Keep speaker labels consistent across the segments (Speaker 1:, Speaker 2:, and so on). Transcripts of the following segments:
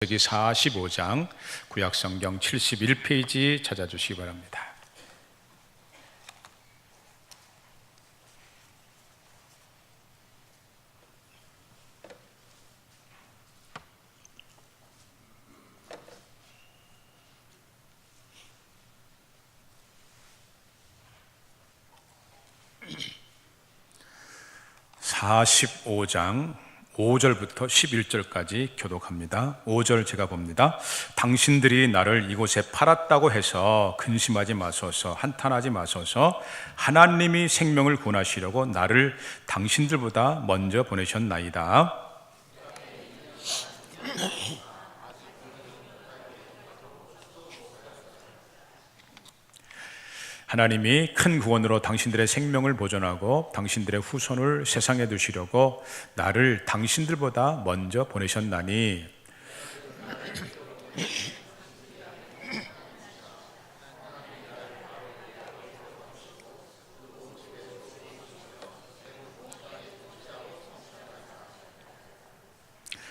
Speaker 1: 창세기 45장 구약성경 71페이지 찾아주시기 바랍니다. (45장) 5절부터 11절까지 교독합니다. 5절 제가 봅니다. 당신들이 나를 이곳에 팔았다고 해서 근심하지 마소서, 한탄하지 마소서. 하나님이 생명을 구원하시려고 나를 당신들보다 먼저 보내셨나이다. 하나님이 큰 구원으로 당신들의 생명을 보존하고 당신들의 후손을 세상에 두시려고 나를 당신들보다 먼저 보내셨나니,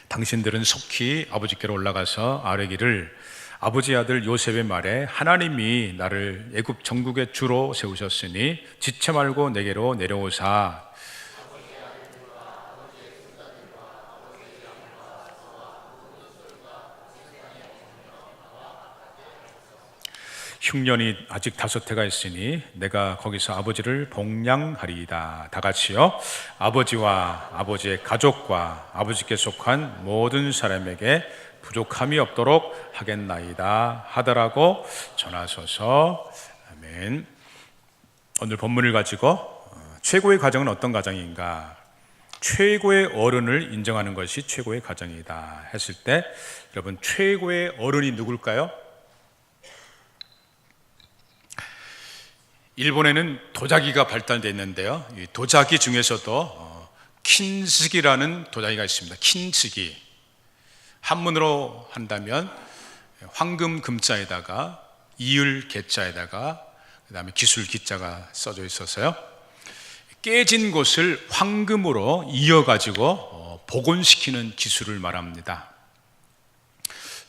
Speaker 1: 당신들은 속히 아버지께로 올라가서 아뢰기를, 아버지 아들 요셉의 말에 하나님이 나를 애굽 전국의 주로 세우셨으니 지체 말고 내게로 내려오사 흉년이 아직 5해가 있으니 내가 거기서 아버지를 복량하리이다. 다 같이요. 아버지와 아버지의 가족과 아버지께 속한 모든 사람에게 부족함이 없도록 하겠나이다 하더라고 전하소서. 아멘. 오늘 본문을 가지고 최고의 가정은 어떤 가정인가, 최고의 어른을 인정하는 것이 최고의 가정이다 했을 때, 여러분 최고의 어른이 누굴까요? 일본에는 도자기가 발달되어 있는데요, 이 도자기 중에서도 킨스기라는 도자기가 있습니다. 킨스기. 한문으로 한다면 황금 금자에다가 이을 개자에다가 그 다음에 기술 기자가 써져 있어서요, 깨진 곳을 황금으로 이어가지고 복원시키는 기술을 말합니다.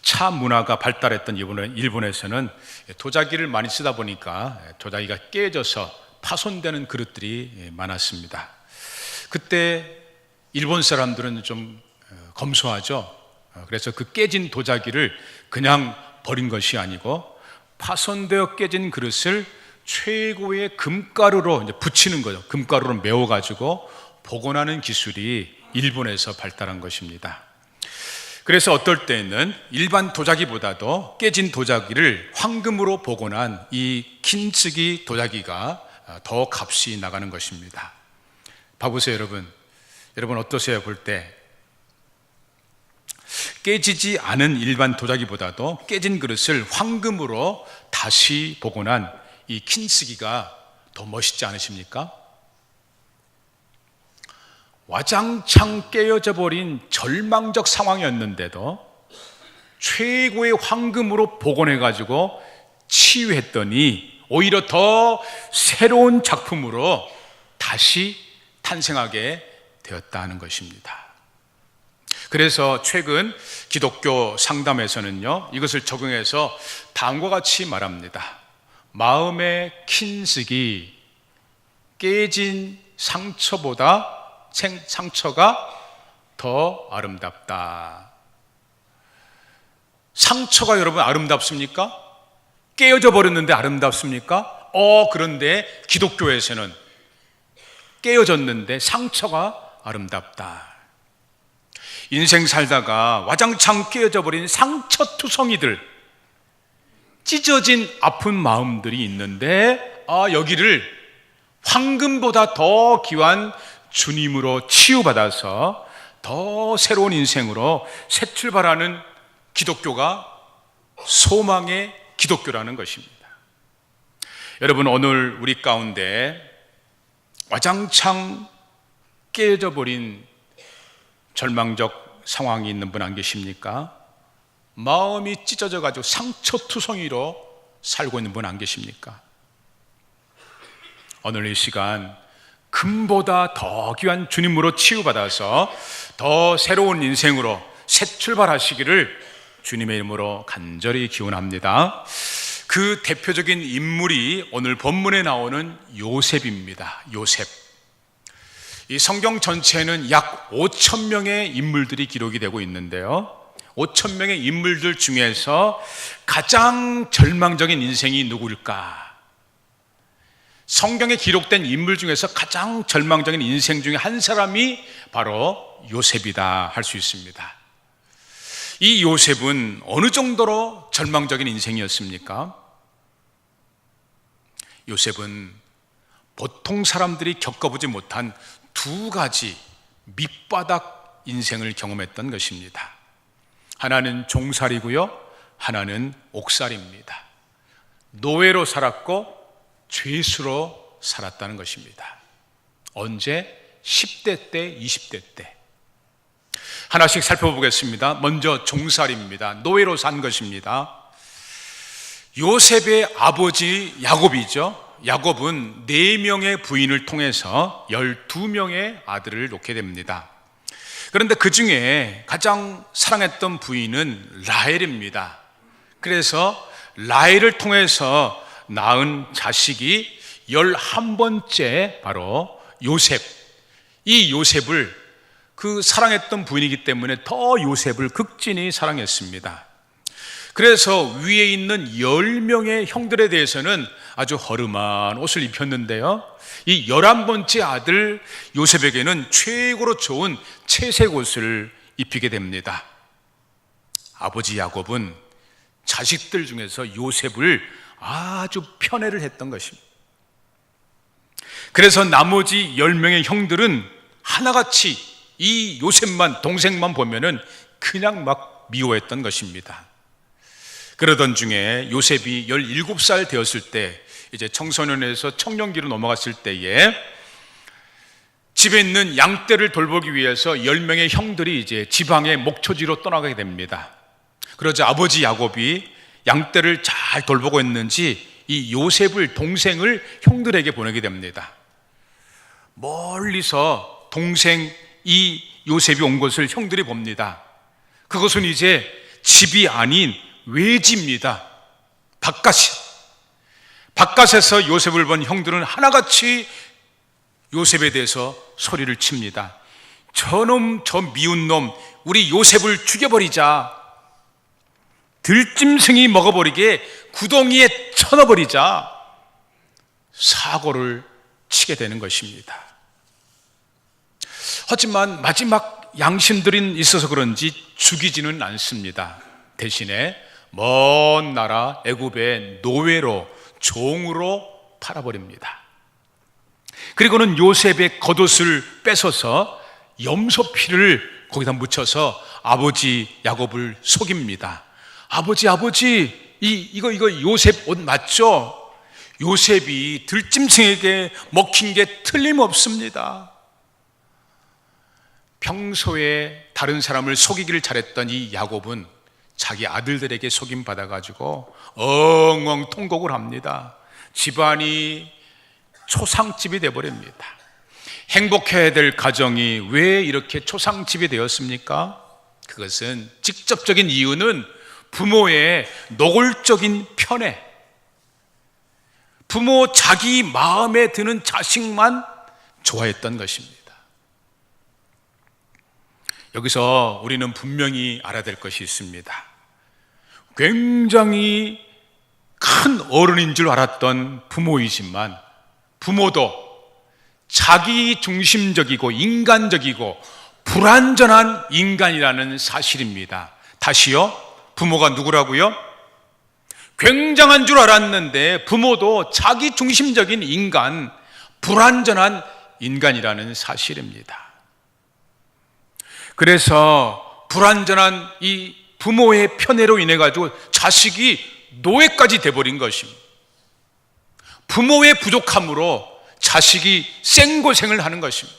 Speaker 1: 차 문화가 발달했던 일본에서는 도자기를 많이 쓰다 보니까 도자기가 깨져서 파손되는 그릇들이 많았습니다. 그때 일본 사람들은 좀 검소하죠. 그래서 그 깨진 도자기를 그냥 버린 것이 아니고 파손되어 깨진 그릇을 최고의 금가루로 이제 붙이는 거죠. 금가루로 메워가지고 복원하는 기술이 일본에서 발달한 것입니다. 그래서 어떨 때는 일반 도자기보다도 깨진 도자기를 황금으로 복원한 이 킨스기 도자기가 더 값이 나가는 것입니다. 봐보세요, 여러분 어떠세요? 볼 때 깨지지 않은 일반 도자기보다도 깨진 그릇을 황금으로 다시 복원한 이 킨스기가 더 멋있지 않으십니까? 와장창 깨어져 버린 절망적 상황이었는데도 최고의 황금으로 복원해가지고 치유했더니 오히려 더 새로운 작품으로 다시 탄생하게 되었다는 것입니다. 그래서 최근 기독교 상담에서는요, 이것을 적용해서 다음과 같이 말합니다. 마음의 킨스기, 깨진 상처보다 상처가 더 아름답다. 상처가 여러분 아름답습니까? 깨어져 버렸는데 아름답습니까? 그런데 기독교에서는 깨어졌는데 상처가 아름답다. 인생 살다가 와장창 깨어져 버린 상처투성이들, 찢어진 아픈 마음들이 있는데 여기를 황금보다 더 귀한 주님으로 치유받아서 더 새로운 인생으로 새 출발하는 기독교가 소망의 기독교라는 것입니다. 여러분, 오늘 우리 가운데 와장창 깨져 버린 절망적 상황이 있는 분 안 계십니까? 마음이 찢어져 가지고 상처투성이로 살고 있는 분 안 계십니까? 오늘 이 시간 금보다 더 귀한 주님으로 치유받아서 더 새로운 인생으로 새 출발하시기를 주님의 이름으로 간절히 기원합니다. 그 대표적인 인물이 오늘 본문에 나오는 요셉입니다. 요셉. 이 성경 전체에는 약 5천 명의 인물들이 기록이 되고 있는데요, 5천 명의 인물들 중에서 가장 절망적인 인생이 누구일까? 성경에 기록된 인물 중에서 가장 절망적인 인생 중에 한 사람이 바로 요셉이다 할 수 있습니다. 이 요셉은 어느 정도로 절망적인 인생이었습니까? 요셉은 보통 사람들이 겪어보지 못한 두 가지 밑바닥 인생을 경험했던 것입니다. 하나는 종살이고요, 하나는 옥살이입니다. 노예로 살았고 죄수로 살았다는 것입니다. 언제? 10대 때, 20대 때. 하나씩 살펴보겠습니다. 먼저 종살이입니다. 노예로 산 것입니다. 요셉의 아버지 야곱이죠. 야곱은 4명의 부인을 통해서 12명의 아들을 낳게 됩니다. 그런데 그 중에 가장 사랑했던 부인은 라헬입니다. 그래서 라헬을 통해서 낳은 자식이 11번째 바로 요셉. 이 요셉을 그 사랑했던 부인이기 때문에 더 요셉을 극진히 사랑했습니다. 그래서 위에 있는 10명의 형들에 대해서는 아주 허름한 옷을 입혔는데요, 이 11번째 아들 요셉에게는 최고로 좋은 채색 옷을 입히게 됩니다. 아버지 야곱은 자식들 중에서 요셉을 아주 편애를 했던 것입니다. 그래서 나머지 10명의 형들은 하나같이 이 요셉만, 동생만 보면은 그냥 막 미워했던 것입니다. 그러던 중에 요셉이 17살 되었을 때, 이제 청소년에서 청년기로 넘어갔을 때에 집에 있는 양떼를 돌보기 위해서 10명의 형들이 이제 지방의 목초지로 떠나게 됩니다. 그러자 아버지 야곱이 양떼를 잘 돌보고 있는지 이 요셉을, 동생을 형들에게 보내게 됩니다. 멀리서 동생 이 요셉이 온 것을 형들이 봅니다. 그것은 이제 집이 아닌 외지입니다. 바깥에서 요셉을 본 형들은 하나같이 요셉에 대해서 소리를 칩니다. 저놈, 저 미운 놈, 우리 요셉을 죽여버리자. 들짐승이 먹어버리게 구덩이에 쳐넣어버리자. 사고를 치게 되는 것입니다. 하지만 마지막 양심들이 있어서 그런지 죽이지는 않습니다. 대신에 먼 나라 애굽의 노예로, 종으로 팔아버립니다. 그리고는 요셉의 겉옷을 뺏어서 염소 피를 거기다 묻혀서 아버지 야곱을 속입니다. 아버지, 이거 요셉 옷 맞죠? 요셉이 들짐승에게 먹힌 게 틀림없습니다. 평소에 다른 사람을 속이기를 잘했던 이 야곱은 자기 아들들에게 속임받아가지고 엉엉 통곡을 합니다. 집안이 초상집이 되어버립니다. 행복해야 될 가정이 왜 이렇게 초상집이 되었습니까? 그것은 직접적인 이유는 부모의 노골적인 편애, 부모 자기 마음에 드는 자식만 좋아했던 것입니다. 여기서 우리는 분명히 알아야 될 것이 있습니다. 굉장히 큰 어른인 줄 알았던 부모이지만 부모도 자기 중심적이고 인간적이고 불완전한 인간이라는 사실입니다. 다시요, 부모가 누구라고요? 굉장한 줄 알았는데 부모도 자기 중심적인 인간, 불완전한 인간이라는 사실입니다. 그래서 불완전한 이 부모의 편애로 인해 가지고 자식이 노예까지 돼버린 것입니다. 부모의 부족함으로 자식이 생고생을 하는 것입니다.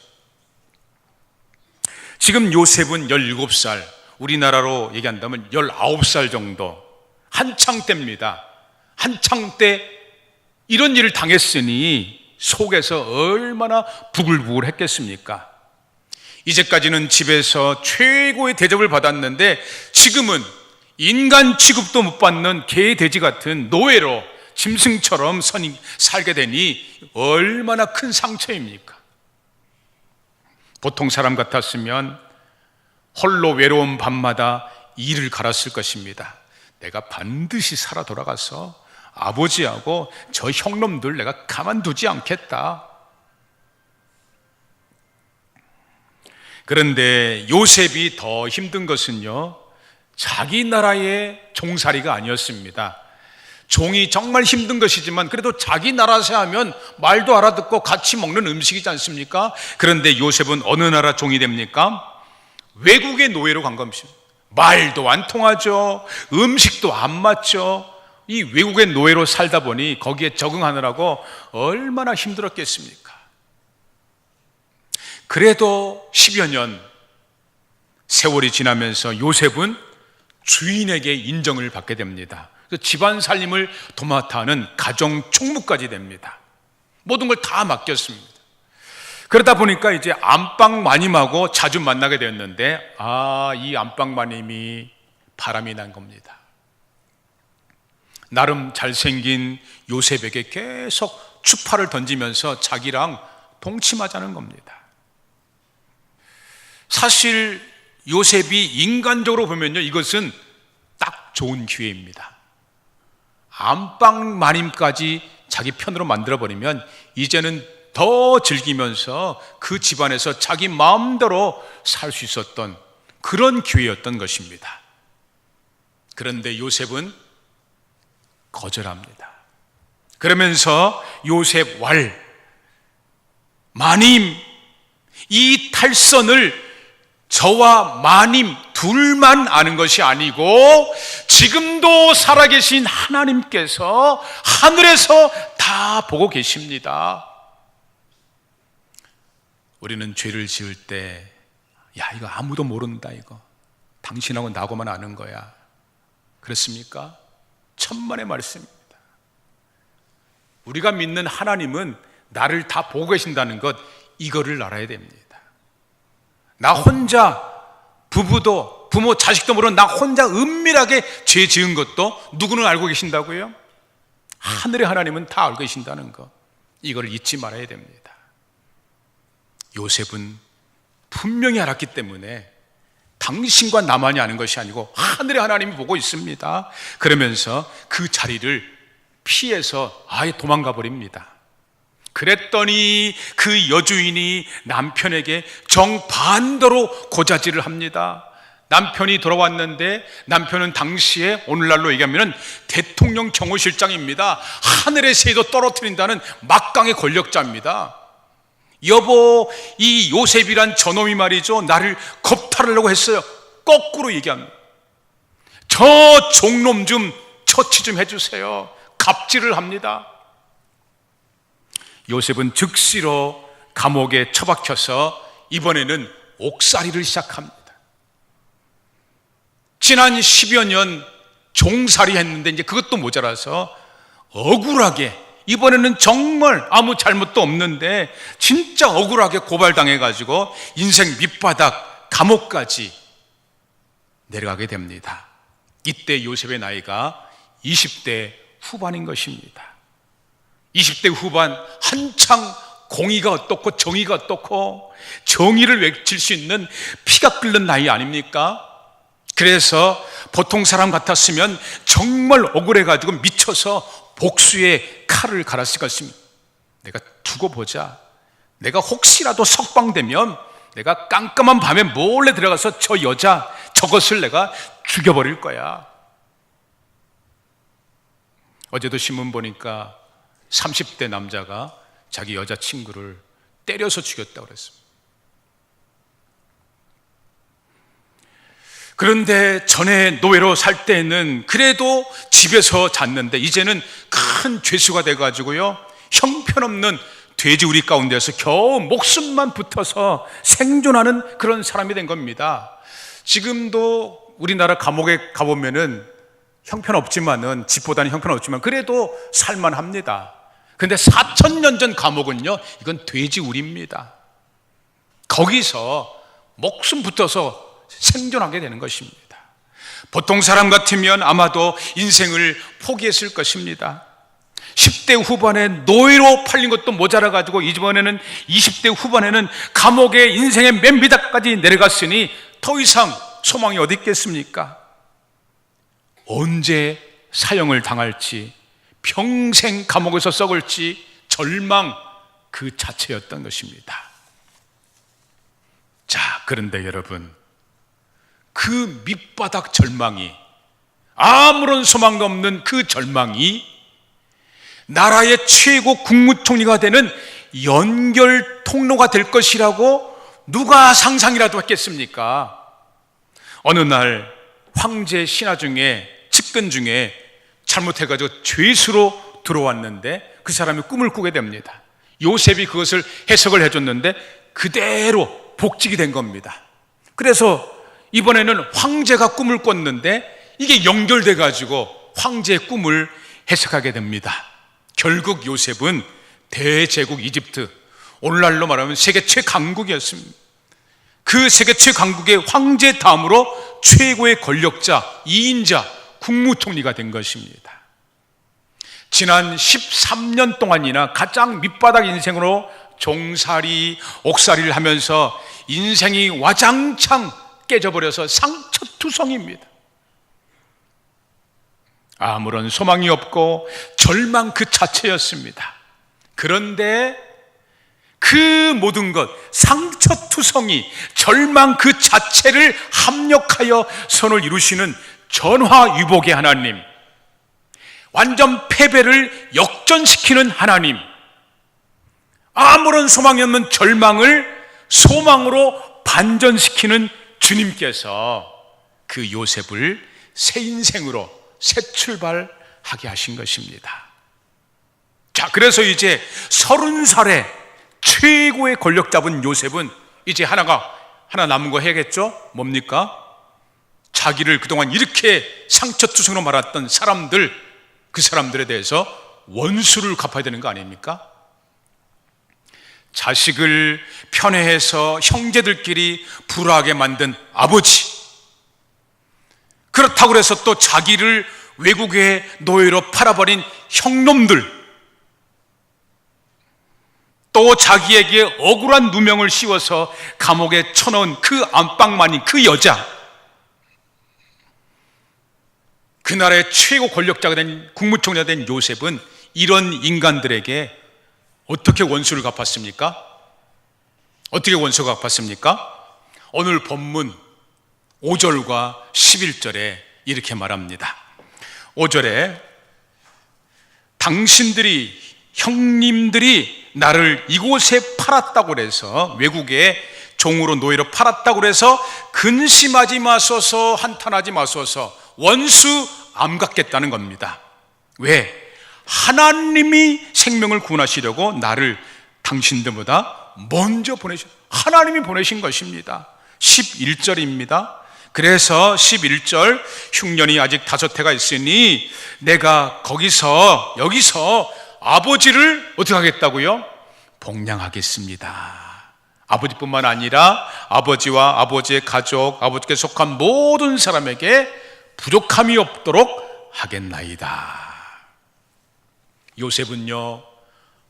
Speaker 1: 지금 요셉은 17살, 우리나라로 얘기한다면 19살 정도, 한창 때입니다. 한창 때 이런 일을 당했으니 속에서 얼마나 부글부글 했겠습니까? 이제까지는 집에서 최고의 대접을 받았는데 지금은 인간 취급도 못 받는 개, 돼지 같은 노예로 짐승처럼 살게 되니 얼마나 큰 상처입니까? 보통 사람 같았으면 홀로 외로운 밤마다 이를 갈았을 것입니다. 내가 반드시 살아 돌아가서 아버지하고 저 형놈들 내가 가만두지 않겠다. 그런데 요셉이 더 힘든 것은요, 자기 나라의 종살이가 아니었습니다. 종이 정말 힘든 것이지만 그래도 자기 나라에서 하면 말도 알아듣고 같이 먹는 음식이지 않습니까? 그런데 요셉은 어느 나라 종이 됩니까? 외국의 노예로 간 겁니다. 말도 안 통하죠. 음식도 안 맞죠. 이 외국의 노예로 살다 보니 거기에 적응하느라고 얼마나 힘들었겠습니까? 그래도 10여 년 세월이 지나면서 요셉은 주인에게 인정을 받게 됩니다. 집안 살림을 도맡아 하는 가정 총무까지 됩니다. 모든 걸 다 맡겼습니다. 그러다 보니까 이제 안방 마님하고 자주 만나게 되었는데, 이 안방 마님이 바람이 난 겁니다. 나름 잘생긴 요셉에게 계속 추파를 던지면서 자기랑 동침하자는 겁니다. 사실 요셉이 인간적으로 보면요, 이것은 딱 좋은 기회입니다. 안방 마님까지 자기 편으로 만들어버리면 이제는 더 즐기면서 그 집안에서 자기 마음대로 살 수 있었던 그런 기회였던 것입니다. 그런데 요셉은 거절합니다. 그러면서 요셉 왈 마님, 이 탈선을 저와 마님 둘만 아는 것이 아니고 지금도 살아계신 하나님께서 하늘에서 다 보고 계십니다. 우리는 죄를 지을 때, 이거 아무도 모른다, 이거 당신하고 나하고만 아는 거야, 그렇습니까? 천만의 말씀입니다. 우리가 믿는 하나님은 나를 다 보고 계신다는 것, 이거를 알아야 됩니다. 나 혼자, 부모 자식도 모르는 나 혼자 은밀하게 죄 지은 것도 누구는 알고 계신다고요? 하늘의 하나님은 다 알고 계신다는 것, 이걸 잊지 말아야 됩니다. 요셉은 분명히 알았기 때문에 당신과 나만이 아는 것이 아니고 하늘의 하나님이 보고 있습니다. 그러면서 그 자리를 피해서 아예 도망가 버립니다. 그랬더니 그 여주인이 남편에게 정반대로 고자질을 합니다. 남편이 돌아왔는데, 남편은 당시에 오늘날로 얘기하면 대통령 경호실장입니다. 하늘의 새도 떨어뜨린다는 막강의 권력자입니다. 여보, 이 요셉이란 저놈이 말이죠, 나를 겁탈하려고 했어요. 거꾸로 얘기합니다. 저 종놈 좀 처치 좀 해주세요. 갑질을 합니다. 요셉은 즉시로 감옥에 처박혀서 이번에는 옥살이를 시작합니다. 지난 10여 년 종살이 했는데 이제 그것도 모자라서 억울하게, 이번에는 정말 아무 잘못도 없는데 진짜 억울하게 고발당해가지고 인생 밑바닥 감옥까지 내려가게 됩니다. 이때 요셉의 나이가 20대 후반인 것입니다. 20대 후반, 한창 공의가 어떻고 정의가 어떻고 정의를 외칠 수 있는 피가 끓는 나이 아닙니까? 그래서 보통 사람 같았으면 정말 억울해가지고 미쳐서 복수의 칼을 갈았을 것입니다. 내가 두고 보자, 내가 혹시라도 석방되면 내가 깜깜한 밤에 몰래 들어가서 저 여자, 저것을 내가 죽여버릴 거야. 어제도 신문 보니까 30대 남자가 자기 여자친구를 때려서 죽였다고 그랬습니다. 그런데 전에 노예로 살 때는 그래도 집에서 잤는데 이제는 큰 죄수가 돼가지고요, 형편없는 돼지우리 가운데서 겨우 목숨만 붙어서 생존하는 그런 사람이 된 겁니다. 지금도 우리나라 감옥에 가보면은 형편없지만은, 집보다는 형편없지만 그래도 살만합니다. 근데 4,000년 전 감옥은요, 이건 돼지우리입니다. 거기서 목숨 붙어서 생존하게 되는 것입니다. 보통 사람 같으면 아마도 인생을 포기했을 것입니다. 10대 후반에 노예로 팔린 것도 모자라가지고 이번에는 20대 후반에는 감옥의 인생의 맨 밑까지 내려갔으니 더 이상 소망이 어디 있겠습니까? 언제 사형을 당할지, 평생 감옥에서 썩을지 절망 그 자체였던 것입니다. 자, 그런데 여러분, 그 밑바닥 절망이, 아무런 소망도 없는 그 절망이 나라의 최고 국무총리가 되는 연결 통로가 될 것이라고 누가 상상이라도 했겠습니까? 어느 날 황제 신하 중에, 측근 중에 잘못해가지고 죄수로 들어왔는데 그 사람이 꿈을 꾸게 됩니다. 요셉이 그것을 해석을 해줬는데 그대로 복직이 된 겁니다. 그래서 이번에는 황제가 꿈을 꿨는데 이게 연결돼가지고 황제의 꿈을 해석하게 됩니다. 결국 요셉은 대제국 이집트, 오늘날로 말하면 세계 최강국이었습니다. 그 세계 최강국의 황제 다음으로 최고의 권력자, 2인자, 국무총리가 된 것입니다. 지난 13년 동안이나 가장 밑바닥 인생으로 종살이, 옥살이를 하면서 인생이 와장창 깨져버려서 상처투성입니다. 아무런 소망이 없고 절망 그 자체였습니다. 그런데 그 모든 것, 상처투성이, 절망 그 자체를 합력하여 선을 이루시는 전화위복의 하나님, 완전 패배를 역전시키는 하나님, 아무런 소망이 없는 절망을 소망으로 반전시키는 주님께서 그 요셉을 새 인생으로 새 출발하게 하신 것입니다. 자, 그래서 이제 30살에 최고의 권력 잡은 요셉은 이제 하나 남은 거 해야겠죠? 뭡니까? 자기를 그동안 이렇게 상처투성으로 말았던 사람들, 그 사람들에 대해서 원수를 갚아야 되는 거 아닙니까? 자식을 편애해서 형제들끼리 불화하게 만든 아버지, 그렇다고 해서 또 자기를 외국의 노예로 팔아버린 형놈들, 또 자기에게 억울한 누명을 씌워서 감옥에 쳐넣은 그 안방마님 그 여자, 그 나라의 최고 권력자가 된 국무총리가 된 요셉은 이런 인간들에게 어떻게 원수를 갚았습니까? 어떻게 원수가 갚았습니까? 오늘 본문 5절과 11절에 이렇게 말합니다. 5절에 당신들이, 형님들이 나를 이곳에 팔았다고 해서, 외국에 종으로 노예로 팔았다고 해서 근심하지 마소서, 한탄하지 마소서, 원수 안 갚겠다는 겁니다. 왜? 하나님이 생명을 구원하시려고 나를 당신들보다 먼저 하나님이 보내신 것입니다. 11절입니다. 그래서 11절, 흉년이 아직 5해가 있으니 내가 여기서 아버지를 어떻게 하겠다고요? 복량하겠습니다. 아버지뿐만 아니라 아버지와 아버지의 가족, 아버지께 속한 모든 사람에게 부족함이 없도록 하겠나이다. 요셉은요,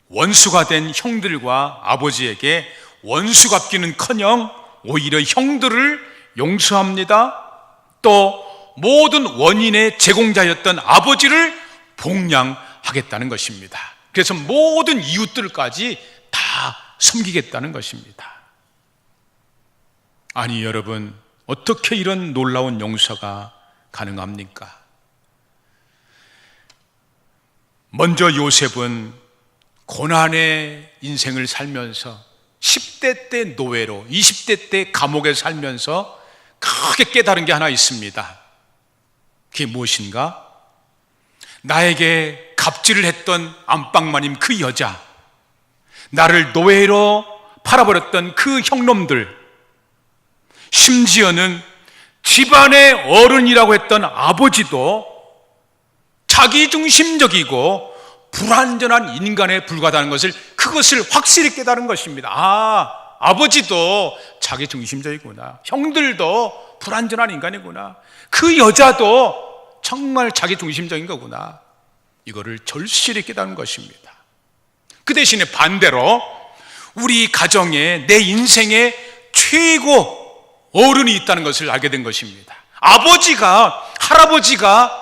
Speaker 1: 원수가 된 형들과 아버지에게 원수 갚기는커녕 오히려 형들을 용서합니다. 또 모든 원인의 제공자였던 아버지를 복량하겠다는 것입니다. 그래서 모든 이웃들까지 다 섬기겠다는 것입니다. 아니 여러분, 어떻게 이런 놀라운 용서가 가능합니까? 먼저 요셉은 고난의 인생을 살면서 10대 때 노예로, 20대 때 감옥에 살면서 크게 깨달은 게 하나 있습니다. 그게 무엇인가? 나에게 갑질을 했던 안방마님 그 여자, 나를 노예로 팔아버렸던 그 형놈들, 심지어는 집안의 어른이라고 했던 아버지도 자기중심적이고 불완전한 인간에 불과하다는 것을, 그것을 확실히 깨달은 것입니다. 아버지도 자기중심적이구나, 형들도 불완전한 인간이구나. 그 여자도 정말 자기 중심적인 거구나. 이거를 절실히 깨닫는 것입니다. 그 대신에 반대로 우리 가정에 내 인생의 최고 어른이 있다는 것을 알게 된 것입니다. 아버지가, 할아버지가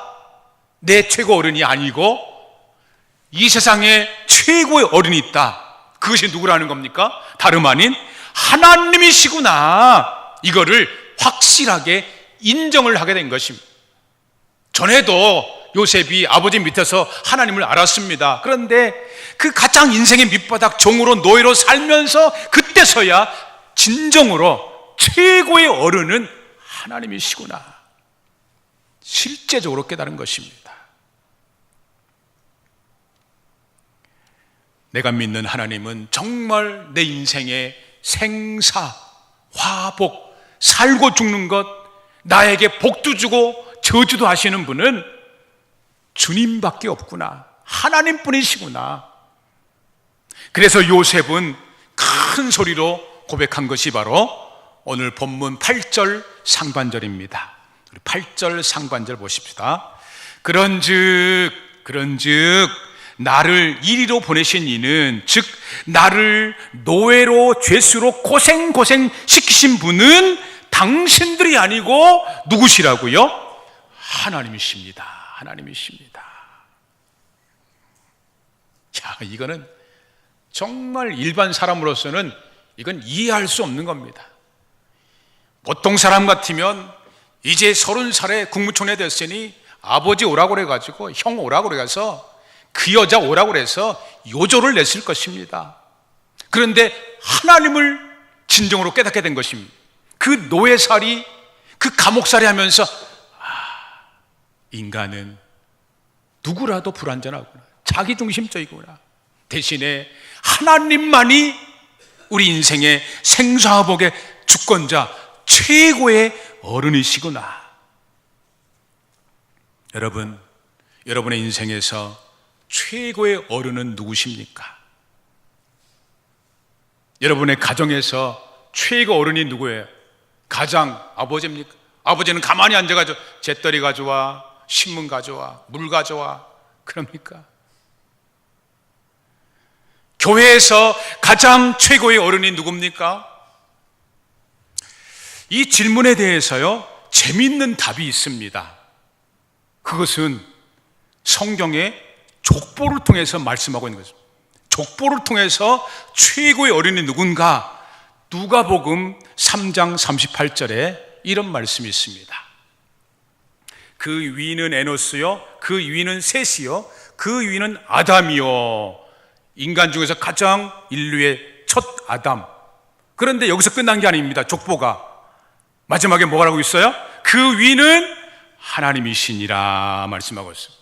Speaker 1: 내 최고 어른이 아니고 이 세상에 최고의 어른이 있다. 그것이 누구라는 겁니까? 다름 아닌 하나님이시구나. 이거를 확실하게 인정을 하게 된 것입니다. 전에도 요셉이 아버지 밑에서 하나님을 알았습니다. 그런데 그 가장 인생의 밑바닥 종으로 노예로 살면서 그때서야 진정으로 최고의 어른은 하나님이시구나. 실제적으로 깨달은 것입니다. 내가 믿는 하나님은 정말 내 인생의 생사, 화복, 살고 죽는 것, 나에게 복도 주고 저주도 하시는 분은 주님밖에 없구나. 하나님뿐이시구나. 그래서 요셉은 큰 소리로 고백한 것이 바로 오늘 본문 8절 상반절입니다. 8절 상반절 보십시다. 그런즉 나를 이리로 보내신 이는, 즉 나를 노예로 죄수로 고생 시키신 분은 당신들이 아니고 누구시라고요? 하나님이십니다. 하나님이십니다. 자, 이거는 정말 일반 사람으로서는 이건 이해할 수 없는 겁니다. 보통 사람 같으면 이제 30살에 국무총리 됐으니 아버지 오라고 그래가지고 형 오라고 그래서 그 여자 오라고 그래서 요조를 냈을 것입니다. 그런데 하나님을 진정으로 깨닫게 된 것입니다. 그 노예살이, 그 감옥살이 하면서 인간은 누구라도 불완전하구나. 자기중심적이구나. 대신에 하나님만이 우리 인생의 생사화복의 주권자, 최고의 어른이시구나. 여러분의 인생에서 최고의 어른은 누구십니까? 여러분의 가정에서 최고 어른이 누구예요? 가장 아버지입니까? 아버지는 가만히 앉아가지고 재떨이 가져와, 신문 가져와, 물 가져와, 그럽니까? 교회에서 가장 최고의 어른이 누굽니까? 이 질문에 대해서요, 재미있는 답이 있습니다. 그것은 성경의 족보를 통해서 말씀하고 있는 것입니다. 족보를 통해서 최고의 어른이 누군가? 누가복음 3장 38절에 이런 말씀이 있습니다. 그 위는 에노스요, 그 위는 셋이요, 그 위는 아담이요. 인간 중에서 가장 인류의 첫 아담. 그런데 여기서 끝난 게 아닙니다. 족보가 마지막에 뭐라고 있어요? 그 위는 하나님이시니라 말씀하고 있어요.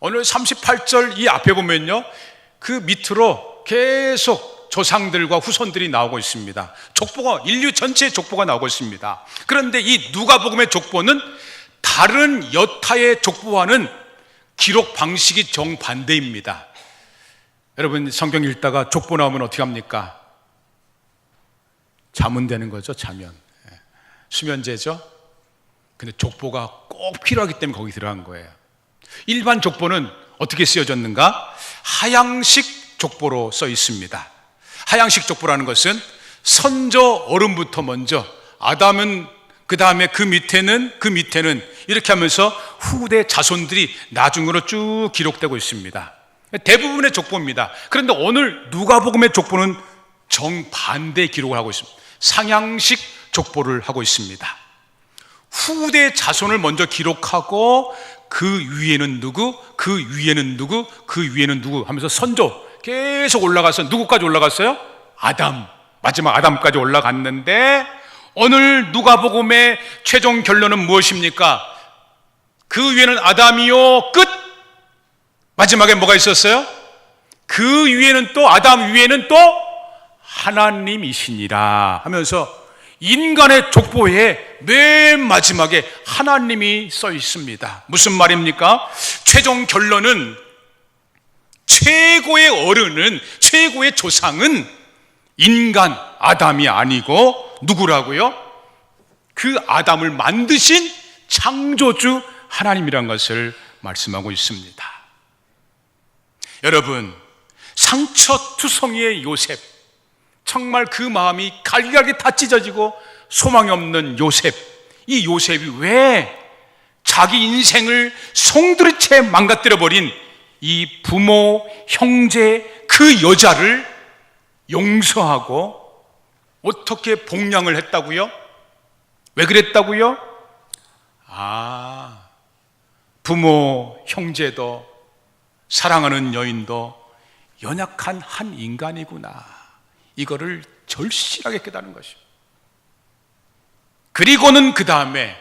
Speaker 1: 오늘 38절 이 앞에 보면요, 그 밑으로 계속 조상들과 후손들이 나오고 있습니다. 족보가, 인류 전체의 족보가 나오고 있습니다. 그런데 이 누가복음의 족보는 다른 여타의 족보와는 기록 방식이 정반대입니다. 여러분 성경 읽다가 족보 나오면 어떻게 합니까? 자면 되는 거죠. 자면, 수면제죠. 근데 족보가 꼭 필요하기 때문에 거기 들어간 거예요. 일반 족보는 어떻게 쓰여졌는가? 하향식 족보로 써 있습니다. 하향식 족보라는 것은 선조 어른부터 먼저, 아담은 그 다음에 그 밑에는 이렇게 하면서 후대 자손들이 나중으로 쭉 기록되고 있습니다. 대부분의 족보입니다. 그런데 오늘 누가복음의 족보는 정반대 기록을 하고 있습니다. 상향식 족보를 하고 있습니다. 후대 자손을 먼저 기록하고 그 위에는 누구, 그 위에는 누구, 그 위에는 누구 하면서 선조 계속 올라가서 누구까지 올라갔어요? 아담, 마지막 아담까지 올라갔는데 오늘 누가복음의 최종 결론은 무엇입니까? 그 위에는 아담이요, 끝. 마지막에 뭐가 있었어요? 그 위에는 또, 아담 위에는 또 하나님이시니라 하면서 인간의 족보에 맨 마지막에 하나님이 써 있습니다. 무슨 말입니까? 최종 결론은 최고의 어른은, 최고의 조상은 인간 아담이 아니고 누구라고요? 그 아담을 만드신 창조주 하나님이란 것을 말씀하고 있습니다. 여러분, 상처투성이의 요셉, 정말 그 마음이 갈기갈기 다 찢어지고 소망이 없는 요셉, 이 요셉이 왜 자기 인생을 송두리째 망가뜨려버린 이 부모, 형제, 그 여자를 용서하고 어떻게 복양을 했다고요? 왜 그랬다고요? 부모, 형제도 사랑하는 여인도 연약한 한 인간이구나, 이거를 절실하게 깨달은 것이죠. 그리고는 그 다음에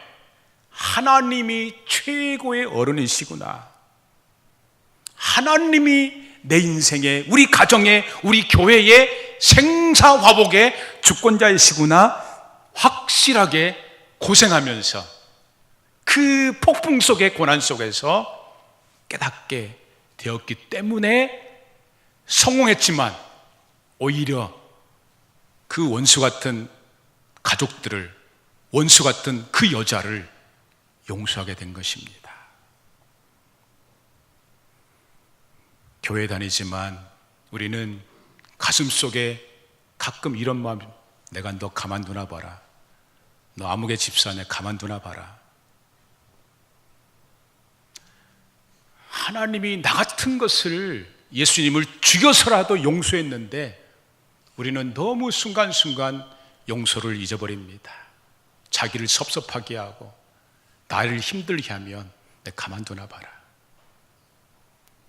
Speaker 1: 하나님이 최고의 어른이시구나, 하나님이 내 인생에, 우리 가정에, 우리 교회의 생사화복의 주권자이시구나 확실하게 고생하면서 그 폭풍 속의 고난 속에서 깨닫게 되었기 때문에 성공했지만 오히려 그 원수 같은 가족들을, 원수 같은 그 여자를 용서하게 된 것입니다. 교회 다니지만 우리는 가슴속에 가끔 이런 마음, 내가 너 가만두나 봐라, 너 아무개 집사네 가만두나 봐라. 하나님이 나 같은 것을, 예수님을 죽여서라도 용서했는데 우리는 너무 순간순간 용서를 잊어버립니다. 자기를 섭섭하게 하고 나를 힘들게 하면 내 가만두나 봐라.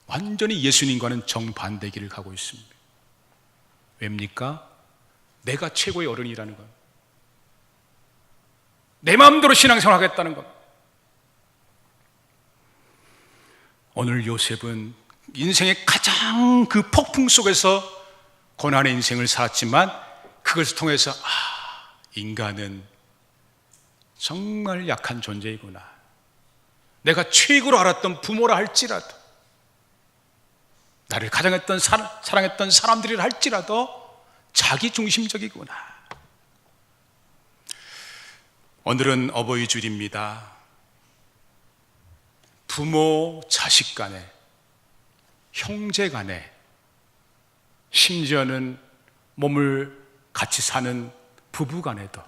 Speaker 1: 완전히 예수님과는 정반대 길을 가고 있습니다. 왜입니까? 내가 최고의 어른이라는 것, 내 마음대로 신앙생활 하겠다는 것. 오늘 요셉은 인생의 가장 그 폭풍 속에서 고난의 인생을 살았지만 그것을 통해서 인간은 정말 약한 존재이구나, 내가 최고로 알았던 부모라 할지라도, 나를 가장 사랑했던 사람들이라 할지라도 자기중심적이구나. 오늘은 어버이 주일입니다. 부모, 자식 간에, 형제 간에, 심지어는 몸을 같이 사는 부부 간에도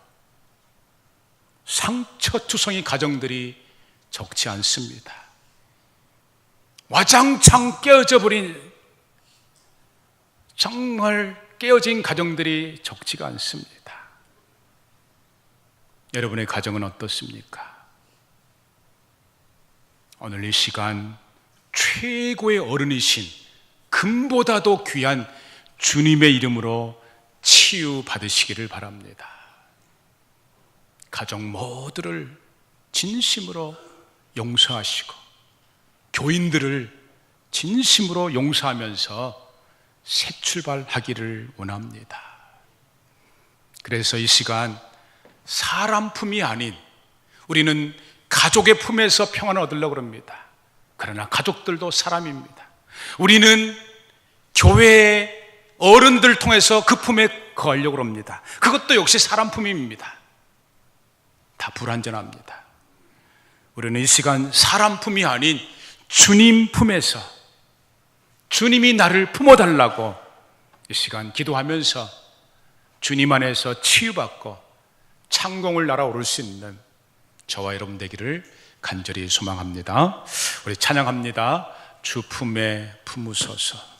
Speaker 1: 상처투성이 가정들이 적지 않습니다. 와장창 깨어져 버린, 정말 깨어진 가정들이 적지가 않습니다. 여러분의 가정은 어떻습니까? 오늘 이 시간 최고의 어른이신, 금보다도 귀한 주님의 이름으로 치유받으시기를 바랍니다. 가정 모두를 진심으로 용서하시고 교인들을 진심으로 용서하면서 새 출발하기를 원합니다. 그래서 이 시간 사람 품이 아닌, 우리는 가족의 품에서 평안을 얻으려고 합니다. 그러나 가족들도 사람입니다. 우리는 교회의 어른들 통해서 그 품에 거하려고 합니다. 그것도 역시 사람 품입니다. 다 불완전합니다. 우리는 이 시간 사람 품이 아닌 주님 품에서, 주님이 나를 품어달라고 이 시간 기도하면서 주님 안에서 치유받고 창공을 날아오를 수 있는 저와 여러분 되기를 간절히 소망합니다. 우리 찬양합니다. 주 품에 품으소서.